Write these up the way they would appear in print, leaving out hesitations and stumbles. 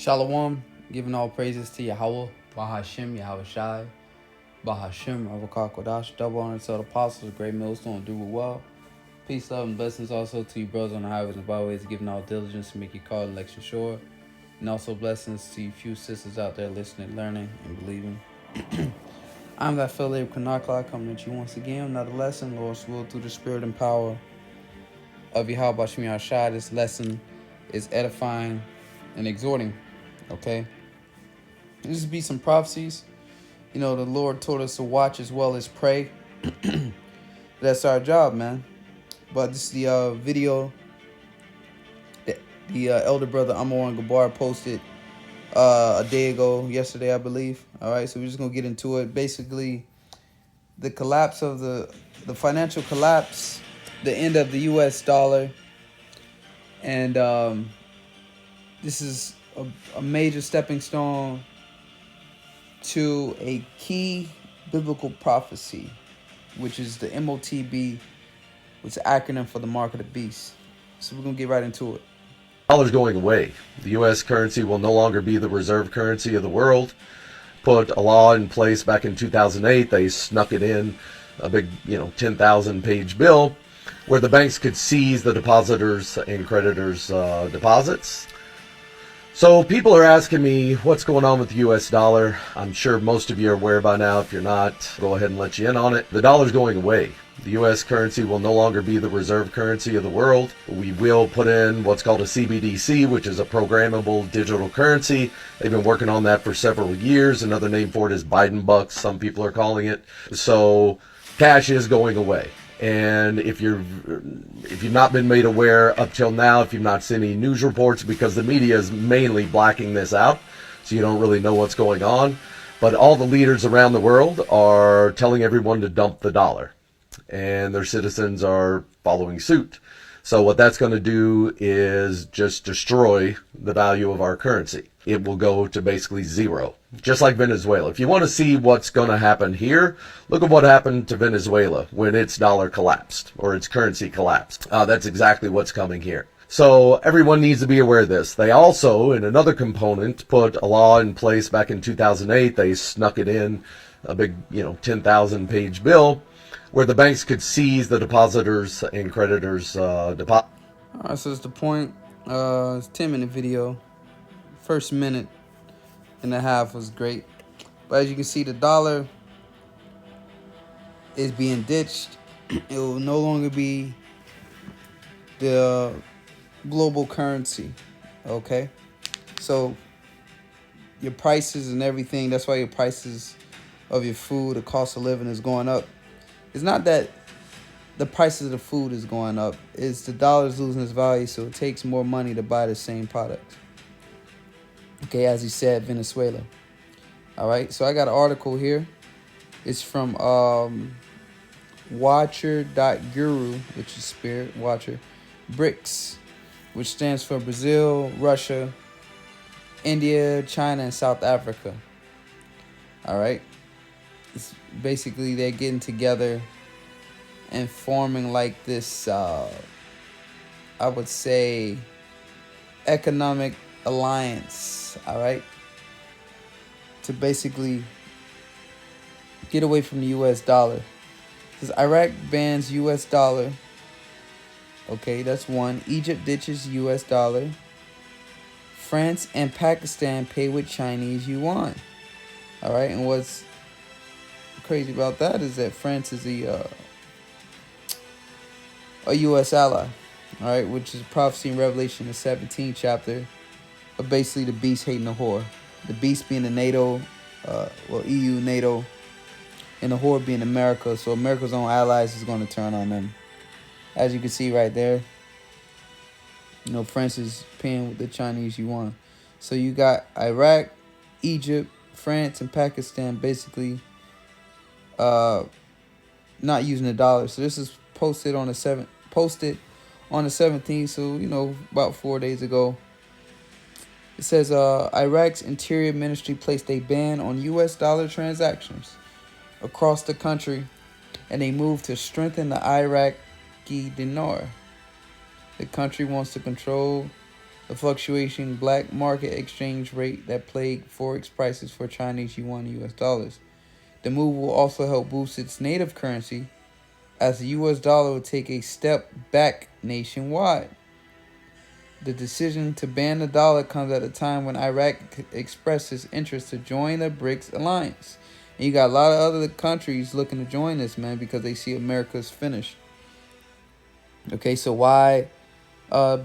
Shalom, giving all praises to Yahweh, Bahashem, Yahweh Shai, Bahashem, Avakar Kodash, double honor to the apostles, great millstone, do it well. Peace, love, and blessings also to you brothers on the highways and byways, giving all diligence to make your call and election sure. And also blessings to you few sisters out there listening, learning, and believing. I'm that Philip Kanakla coming at you once again, another lesson, Lord's will, through the spirit and power of Yahweh Bahashem Yahweh Shai. This lesson is edifying and exhorting. Okay, this be some prophecies. You know, the Lord told us to watch as well as pray. That's our job, man. But this is the video that the elder brother Amor Gabar posted a day ago, yesterday, I believe. All right, so we're just gonna get into it. Basically, the collapse of the financial collapse, the end of the U.S. dollar, and this is a major stepping stone to a key biblical prophecy, which is the MOTB, which is an acronym for the mark of the beast. So we're going to get right into it. Dollar's going away. The U.S. currency will no longer be the reserve currency of the world. Put a law in place back in 2008. They snuck it in, a big, 10,000 page bill where the banks could seize the depositors' and creditors' deposits. So people are asking me what's going on with the U.S. dollar. I'm sure most of you are aware by now. If you're not, go ahead and let you in on it. The dollar's going away. The U.S. currency will no longer be the reserve currency of the world. We will put in what's called a CBDC, which is a programmable digital currency. They've been working on that for several years. Another name for it is Biden bucks, some people are calling it. So cash is going away. And if you've not been made aware up till now, if you've not seen any news reports, because the media is mainly blacking this out, so you don't really know what's going on. But all the leaders around the world are telling everyone to dump the dollar, and their citizens are following suit. So what that's going to do is just destroy the value of our currency. It will go to basically zero, just like Venezuela. If you want to see what's going to happen here, look at what happened to Venezuela when its dollar collapsed or its currency collapsed. That's exactly what's coming here. So everyone needs to be aware of this. They also, in another component, put a law in place back in 2008. They snuck it in, a big, 10,000 page bill where the banks could seize the depositors' and creditors' deposits. All right, so it's the point. It's a 10-minute video. First minute and a half was great. But as you can see, the dollar is being ditched. It will no longer be the global currency. Okay? So your prices and everything, that's why your prices of your food, the cost of living is going up. It's not that the prices of the food is going up. It's the dollar's losing its value, so it takes more money to buy the same product. Okay, as he said, Venezuela. All right, so I got an article here. It's from Watcher.guru, which is Spirit Watcher. BRICS, which stands for Brazil, Russia, India, China, and South Africa. All right. It's basically they're getting together and forming like this, I would say, economic alliance, all right, to basically get away from the U.S. dollar. Because Iraq bans U.S. dollar. Okay, that's one. Egypt ditches U.S. dollar. France and Pakistan pay with Chinese yuan. All right, and what's crazy about that is that France is a U.S. ally, all right, which is prophecy in Revelation, the 17th chapter, of basically the beast hating the whore. The beast being the NATO, EU, NATO, and the whore being America. So America's own allies is going to turn on them. As you can see right there, France is paying with the Chinese yuan. So you got Iraq, Egypt, France, and Pakistan basically not using the dollar. So this is posted on the 17th, so about 4 days ago. It says Iraq's Interior Ministry placed a ban on U.S. dollar transactions across the country, and they moved to strengthen the Iraqi dinar. The country wants to control the fluctuating black market exchange rate that plagued forex prices for Chinese yuan and US dollars. The move will also help boost its native currency, as the US dollar will take a step back nationwide. The decision to ban the dollar comes at a time when Iraq expressed its interest to join the BRICS alliance. And you got a lot of other countries looking to join this, man, because they see America's finished. Okay, so why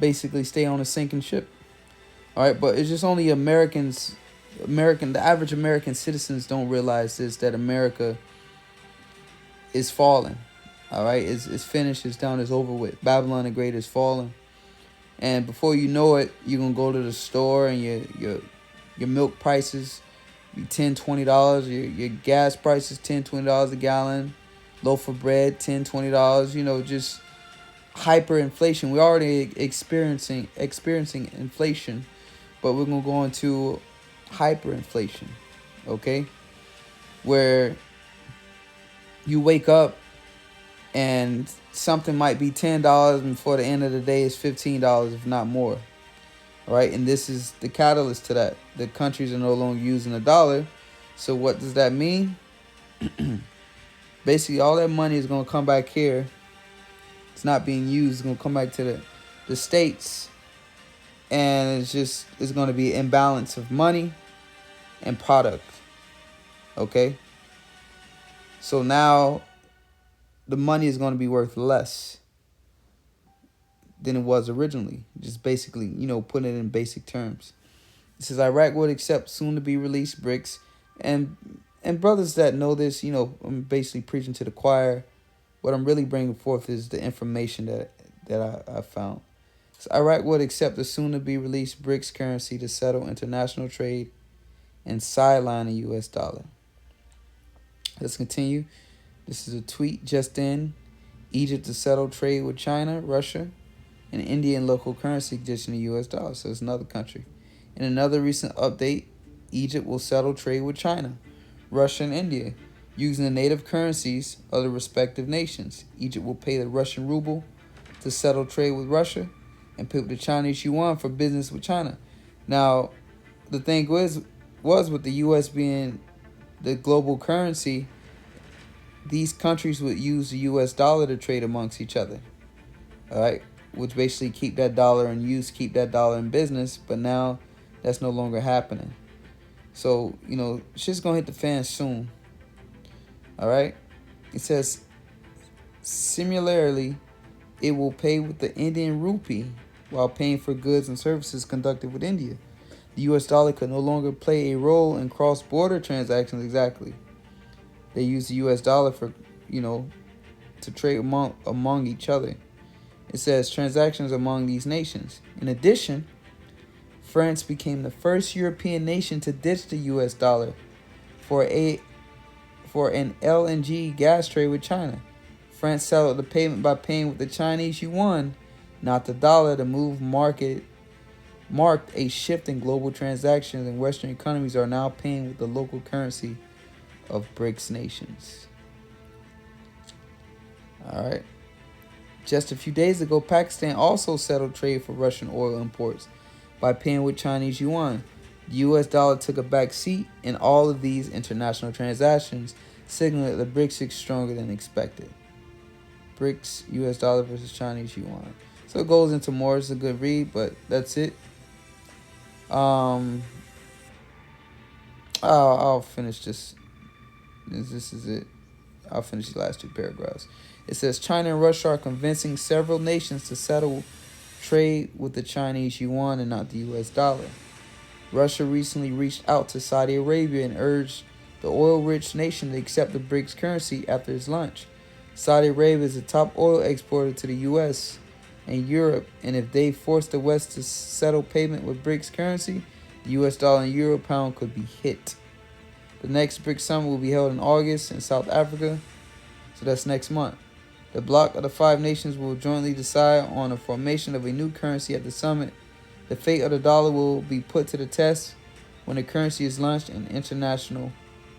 basically stay on a sinking ship? All right, but it's just only the average American citizens don't realize this, that America is falling. All right, it's finished, it's done, it's over with. Babylon the Great is falling. And before you know it, you're going to go to the store and your milk prices be $10, $20. Your gas prices $10, $20 a gallon. Loaf of bread, $10, $20. You know, just hyperinflation. We're already experiencing inflation, but we're going to go into hyperinflation, okay? Where you wake up and something might be $10, and before the end of the day it's $15, if not more. All right, and this is the catalyst to that. The countries are no longer using the dollar. So what does that mean? Basically, all that money is going to come back here. It's not being used. It's going to come back to the states, and it's going to be an imbalance of money and product. Okay, so now the money is going to be worth less than it was originally. Just basically, putting it in basic terms. It says Iraq would accept soon to be released BRICS, and brothers that know this, I'm basically preaching to the choir. What I'm really bringing forth is the information that I found. So Iraq would accept the soon to be released BRICS currency to settle international trade and sideline the US dollar. Let's continue. This is a tweet just in. Egypt to settle trade with China, Russia, and India in local currency just in the US dollar. So it's another country. In another recent update, Egypt will settle trade with China, Russia, and India using the native currencies of the respective nations. Egypt will pay the Russian ruble to settle trade with Russia and pay the Chinese yuan for business with China. Now, the thing was with the US being the global currency, these countries would use the US dollar to trade amongst each other. All right, which basically keep that dollar in use, keep that dollar in business. But now that's no longer happening. So, shit's going to hit the fan soon. All right. It says, similarly, it will pay with the Indian rupee while paying for goods and services conducted with India. The US dollar could no longer play a role in cross-border transactions exactly. They use the US dollar for, to trade among each other. It says transactions among these nations. In addition, France became the first European nation to ditch the US dollar for an LNG gas trade with China. France settled the payment by paying with the Chinese yuan, not the dollar. The move marked a shift in global transactions, and Western economies are now paying with the local currency of BRICS nations. All right. Just a few days ago, Pakistan also settled trade for Russian oil imports by paying with Chinese yuan. The US dollar took a back seat in all of these international transactions, signaling that the BRICS is stronger than expected. BRICS, US dollar versus Chinese yuan. So it goes into more. It's a good read, but that's it. I'll finish this. This is it. I'll finish the last two paragraphs. It says China and Russia are convincing several nations to settle trade with the Chinese yuan and not the US dollar. Russia recently reached out to Saudi Arabia and urged the oil-rich nation to accept the BRICS currency after its launch. Saudi Arabia is the top oil exporter to the US and Europe, and if they force the West to settle payment with BRICS currency, the US dollar and euro pound could be hit. The next BRICS summit will be held in August in South Africa, so that's next month. The bloc of the 5 nations will jointly decide on the formation of a new currency at the summit. The fate of the dollar will be put to the test when the currency is launched in international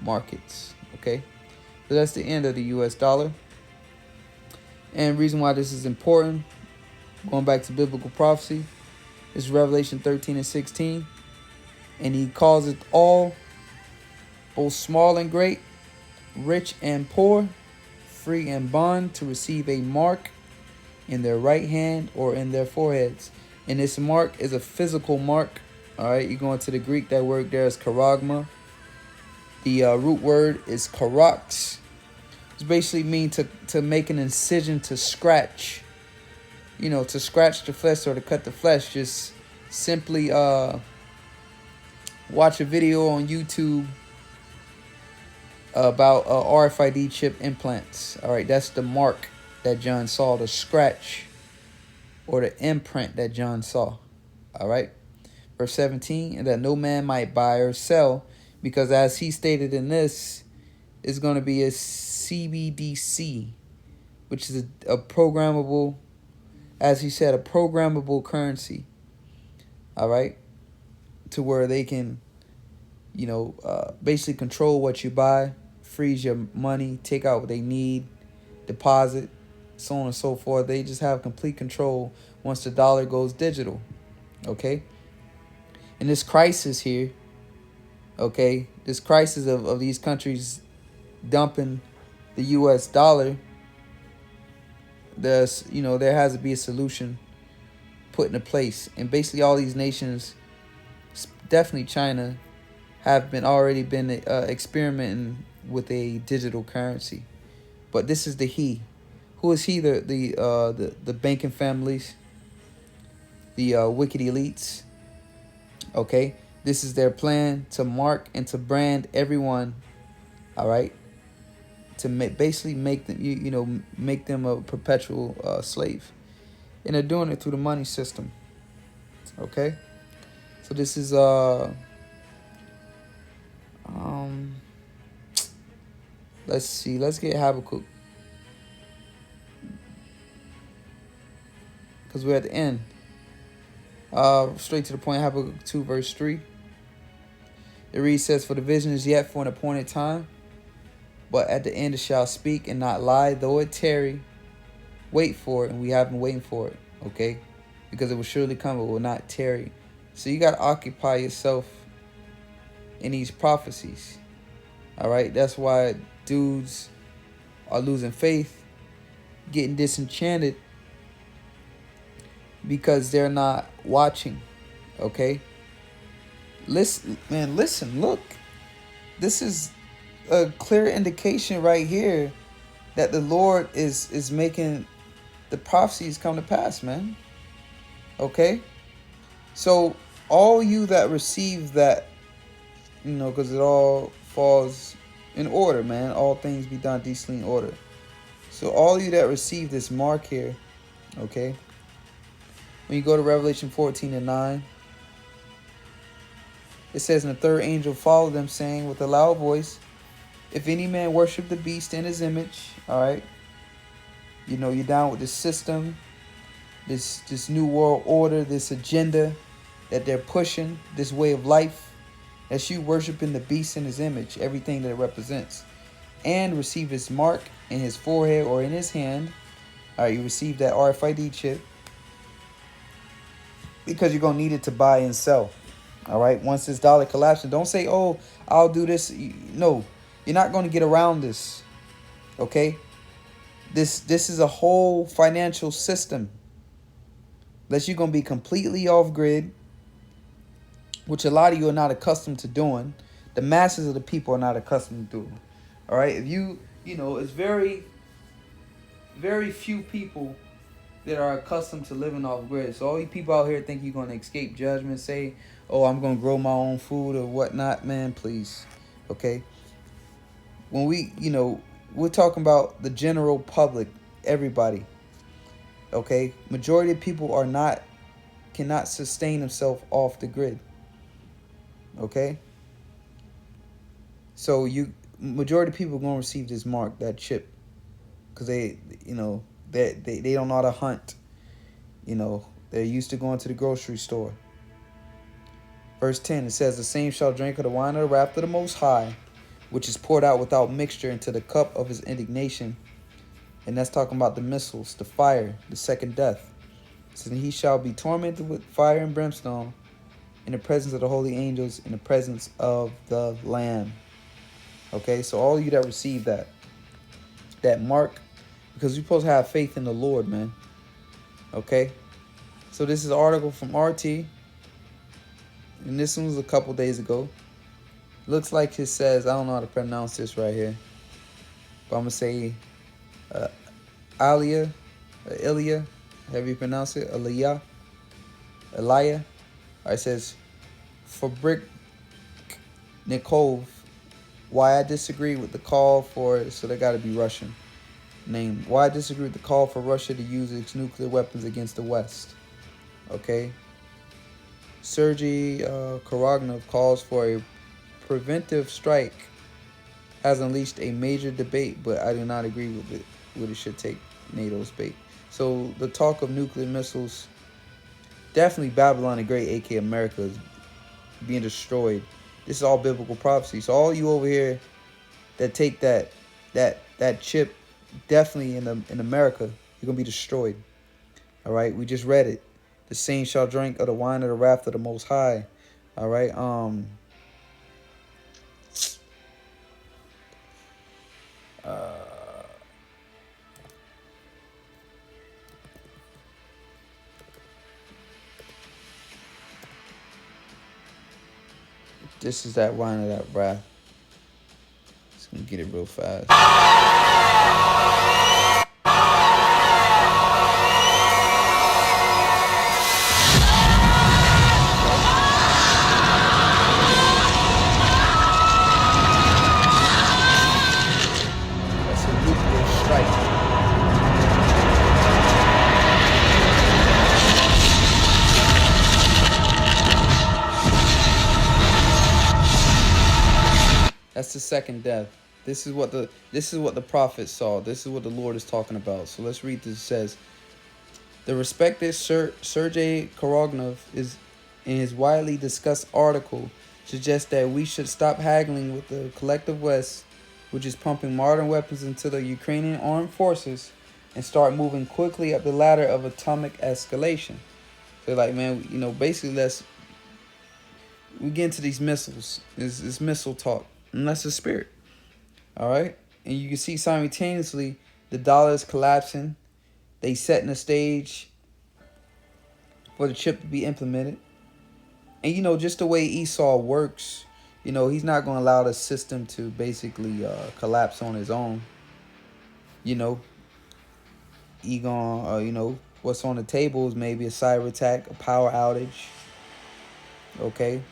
markets. Okay, so that's the end of the US dollar. And the reason why this is important, going back to biblical prophecy, It's Revelation 13 and 16. And he calls it all, both small and great, rich and poor, free and bond, to receive a mark in their right hand or in their foreheads. And this mark is a physical mark. All right, you go into the Greek, that word there is charagma. The root word is charax. It's basically mean to make an incision, to scratch. You know, to scratch the flesh or to cut the flesh. Just simply watch a video on YouTube about RFID chip implants. All right, that's the mark that John saw, the scratch or the imprint that John saw. All right, verse 17, and that no man might buy or sell, because as he stated in this, is going to be a CBDC, which is a programmable, as he said, a programmable currency. All right, to where they can, you know, basically control what you buy, freeze your money, take out what they need, deposit, so on and so forth. They just have complete control once the dollar goes digital. Okay, and this crisis here, okay, this crisis of these countries dumping the US dollar, there's, you know, there has to be a solution put into place. And basically all these nations, definitely China, have already been experimenting with a digital currency. But this is the he. Who is he? The banking families, the wicked elites. Okay, this is their plan to mark and to brand everyone. All right, to basically make them, you know, make them a perpetual slave, and they're doing it through the money system. Okay, so this is let's see, let's get Habakkuk, because we're at the end. Straight to the point, Habakkuk 2 verse 3. It reads, says, for the vision is yet for an appointed time, but at the end it shall speak and not lie. Though it tarry, wait for it. And we have been waiting for it, okay? Because it will surely come, it will not tarry. So you got to occupy yourself in these prophecies, all right? That's why dudes are losing faith, getting disenchanted, because they're not watching, okay? Listen, man, listen, look. This is a clear indication right here that the Lord is making the prophecies come to pass, man. Okay? So all you that receive that, you know, because it all falls in order, man. All things be done decently in order. So all you that receive this mark here, okay? When you go to Revelation 14 and 9, it says, and the third angel followed them, saying with a loud voice, if any man worship the beast in his image, all right, you know, you're down with this system, this new world order, this agenda that they're pushing, this way of life, that's you worshiping the beast in his image, everything that it represents, and receive his mark in his forehead or in his hand. All right, you receive that RFID chip, because you're going to need it to buy and sell. All right, once this dollar collapses, don't say, oh, I'll do this. No, you're not going to get around this. Okay, this is a whole financial system that you're going to be completely off grid, which a lot of you are not accustomed to doing. The masses of the people are not accustomed to doing. All right, if you know, it's very, very few people that are accustomed to living off grid. So all you people out here think you're going to escape judgment, say, oh, I'm going to grow my own food or whatnot, man, please. Okay, when we, you know, we're talking about the general public, everybody. Okay, majority of people cannot sustain themselves off the grid. Okay, so majority of people are going to receive this mark, that chip, because they, you know, they don't know how to hunt. You know, they're used to going to the grocery store. Verse 10, it says, the same shall drink of the wine of the wrath of the Most High, which is poured out without mixture into the cup of his indignation. And that's talking about the missiles, the fire, the second death. So he shall be tormented with fire and brimstone in the presence of the holy angels, in the presence of the Lamb. Okay, so all you that receive that mark, because you're supposed to have faith in the Lord, man. Okay, so this is an article from RT, and this one was a couple days ago. Looks like it says, I don't know how to pronounce this right here, but I'm gonna say Ilya, however you pronounce it, Elia. It says, Fabric Nikov, why I disagree with the call for, so they gotta be Russian name. Why I disagree with the call for Russia to use its nuclear weapons against the West. Okay. Sergei Korognov calls for a preventive strike, has unleashed a major debate, but I do not agree with it. It should take NATO's bait. So the talk of nuclear missiles, definitely Babylon the Great, aka America, is being destroyed. This is all biblical prophecy. So all you over here that take that chip, definitely in America, you're gonna be destroyed. All right, we just read it. The saints shall drink of the wine of the wrath of the Most High. All right. This is that wine of that wrath. Just gonna get it real fast. That's a nuclear strike. That's the second death. This is what the prophet saw. This is what the Lord is talking about. So let's read this. It says, the respected Sergei Korognov is in his widely discussed article suggests that we should stop haggling with the collective West, which is pumping modern weapons into the Ukrainian armed forces, and start moving quickly up the ladder of atomic escalation. So like, man, basically we get into these missiles. This missile talk. And that's the spirit. All right? And you can see simultaneously the dollar is collapsing. They setting the stage for the chip to be implemented. And, just the way Esau works, he's not going to allow the system to basically collapse on his own. He going what's on the table is maybe a cyber attack, a power outage. Okay?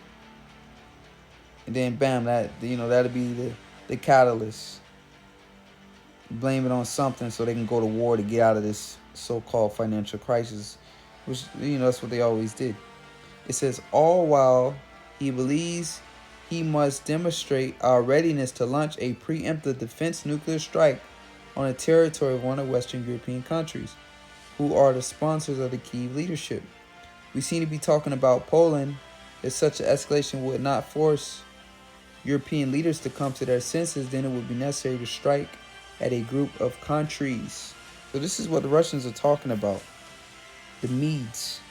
And then bam, that'll be the catalyst. Blame it on something so they can go to war to get out of this so-called financial crisis, which that's what they always did. It says, all while he believes he must demonstrate our readiness to launch a preemptive defense nuclear strike on the territory of one of Western European countries, who are the sponsors of the Kyiv leadership. We seem to be talking about Poland. If such an escalation would not force European leaders to come to their senses, then it would be necessary to strike at a group of countries. So this is what the Russians are talking about. The Medes.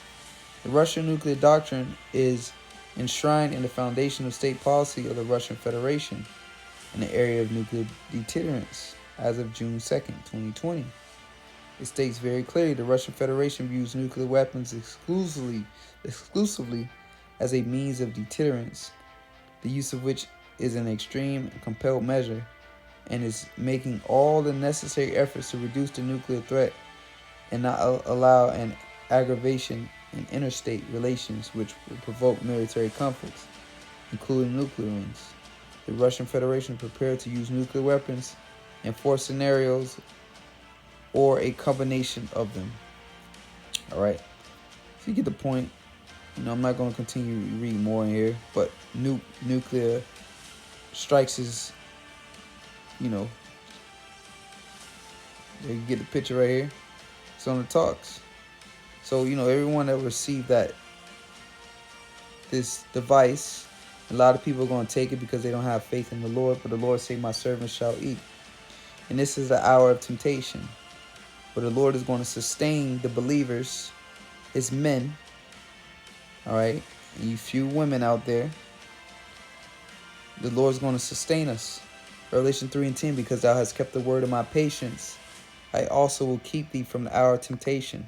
The Russian nuclear doctrine is enshrined in the foundation of state policy of the Russian Federation in the area of nuclear deterrence as of June 2nd, 2020. It states very clearly the Russian Federation views nuclear weapons exclusively as a means of deterrence, the use of which is an extreme and compelled measure, and is making all the necessary efforts to reduce the nuclear threat and not allow an aggravation in interstate relations which will provoke military conflicts, including nuclear ones. The Russian Federation is prepared to use nuclear weapons in 4 scenarios or a combination of them. All right, so you get the point. I'm not going to continue to read more in here, but nuclear strikes is, there you get the picture right here. It's on the talks. So, everyone that received this device, a lot of people are going to take it because they don't have faith in the Lord, but the Lord say, my servants shall eat. And this is the hour of temptation, where the Lord is going to sustain the believers his men, all right, and you few women out there, the Lord's going to sustain us. Revelation 3:10, because thou hast kept the word of my patience, I also will keep thee from the hour of temptation,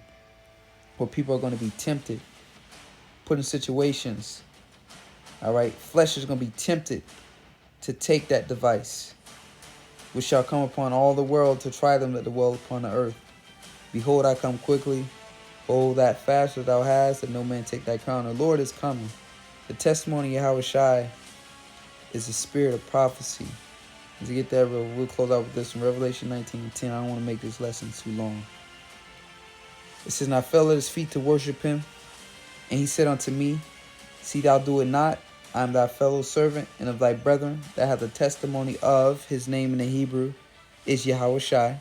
where people are going to be tempted, put in situations, all right, flesh is going to be tempted to take that device, which shall come upon all the world to try them that dwell upon the earth. Behold, I come quickly. Hold that fast that thou hast, that no man take thy crown. The Lord is coming. The testimony of Yahushai is the spirit of prophecy. To get that, we'll close out with this in Revelation 19:10. I don't want to make this lesson too long. It says, and I fell at his feet to worship him, and he said unto me, see thou do it not. I am thy fellow servant and of thy brethren that have the testimony of his name in the Hebrew is Yahushai,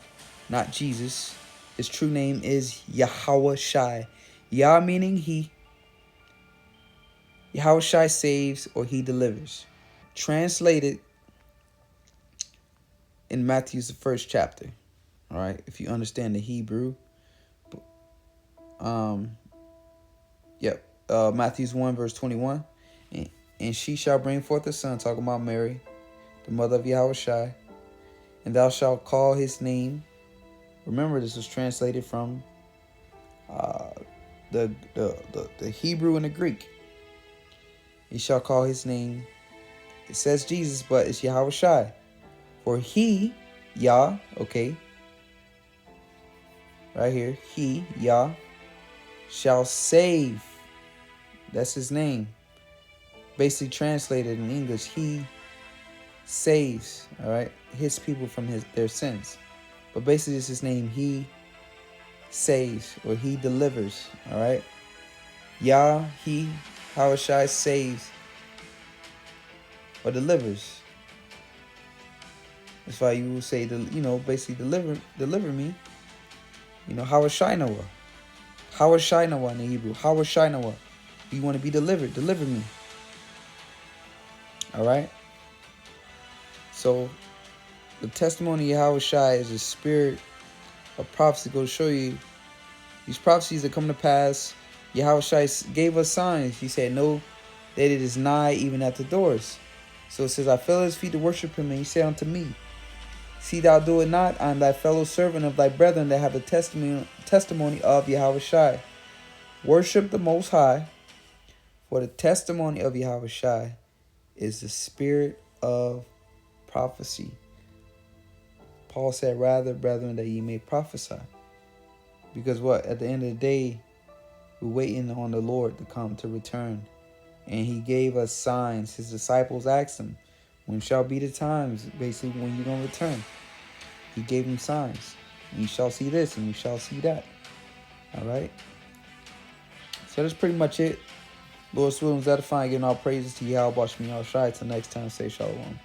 not Jesus. His true name is Yahushai. Yah meaning he. Yahushai saves or he delivers. Translated in Matthew's the first chapter. All right, if you understand the Hebrew. Matthew's 1 verse 21. And she shall bring forth a son, talking about Mary, the mother of Yahushai, and thou shalt call his name. Remember, this was translated from the Hebrew and the Greek. He shall call his name. It says Jesus, but it's Yahushai. For he, Yah, okay, right here, he, Yah, shall save. That's his name. Basically translated in English, he saves, all right, his people from their sins. But basically it's his name, he saves or he delivers, all right. Yah, he, Yahushai saves or delivers. That's why you will say, basically deliver me. Yahushai Noah. Yahushai Noah in the Hebrew. Yahushai Noah. You want to be delivered, deliver me. All right. So the testimony of Yahushai is a spirit of prophecy. Go to show you these prophecies that come to pass. Yahushua gave us signs. He said, know that it is nigh, even at the doors. So it says, I fell at his feet to worship him, and he said unto me, see thou do it not. I am thy fellow servant of thy brethren that have the testimony of Yahushua. Worship the Most High, for the testimony of Yahushua is the spirit of prophecy. Paul said, rather, brethren, that ye may prophesy. Because what? At the end of the day, we're waiting on the Lord to come to return. And he gave us signs. His disciples asked him, when shall be the times, basically, when you're going to return? He gave them signs. And you shall see this and you shall see that. All right? So that's pretty much it. Lord's will is edifying, giving all praises to Yahweh Shai. Till next time, say shalom.